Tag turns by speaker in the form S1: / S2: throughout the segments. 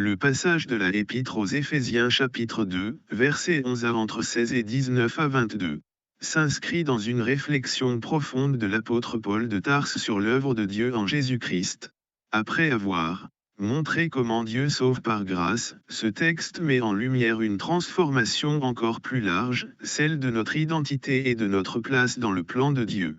S1: Le passage de la Épître aux Éphésiens chapitre 2, versets 11 à entre 16 et 19 à 22, s'inscrit dans une réflexion profonde de l'apôtre Paul de Tarse sur l'œuvre de Dieu en Jésus-Christ. Après avoir montré comment Dieu sauve par grâce, ce texte met en lumière une transformation encore plus large, celle de notre identité et de notre place dans le plan de Dieu.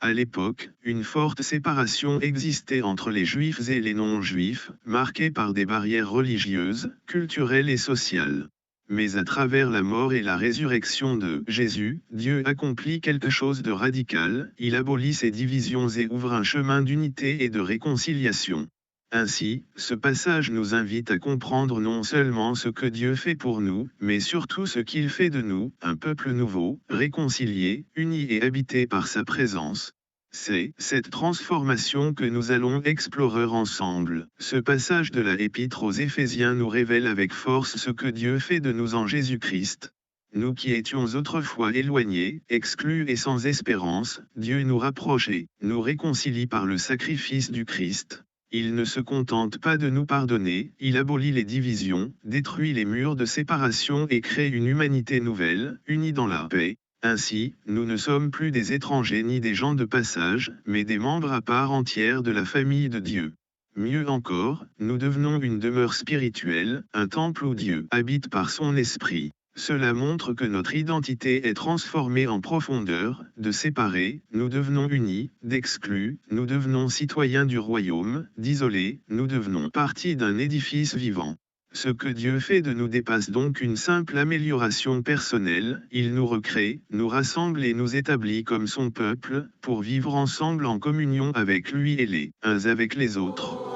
S1: À l'époque, une forte séparation existait entre les Juifs et les non-Juifs, marquée par des barrières religieuses, culturelles et sociales. Mais à travers la mort et la résurrection de Jésus, Dieu accomplit quelque chose de radical, il abolit ces divisions et ouvre un chemin d'unité et de réconciliation. Ainsi, ce passage nous invite à comprendre non seulement ce que Dieu fait pour nous, mais surtout ce qu'il fait de nous, un peuple nouveau, réconcilié, uni et habité par sa présence. C'est cette transformation que nous allons explorer ensemble. Ce passage de la Épître aux Éphésiens nous révèle avec force ce que Dieu fait de nous en Jésus-Christ. Nous qui étions autrefois éloignés, exclus et sans espérance, Dieu nous rapproche et nous réconcilie par le sacrifice du Christ. Il ne se contente pas de nous pardonner, il abolit les divisions, détruit les murs de séparation et crée une humanité nouvelle, unie dans la paix. Ainsi, nous ne sommes plus des étrangers ni des gens de passage, mais des membres à part entière de la famille de Dieu. Mieux encore, nous devenons une demeure spirituelle, un temple où Dieu habite par son esprit. Cela montre que notre identité est transformée en profondeur, de séparés, nous devenons unis, d'exclus, nous devenons citoyens du royaume, d'isolés, nous devenons partie d'un édifice vivant. Ce que Dieu fait de nous dépasse donc une simple amélioration personnelle, il nous recrée, nous rassemble et nous établit comme son peuple, pour vivre ensemble en communion avec lui et les uns avec les autres.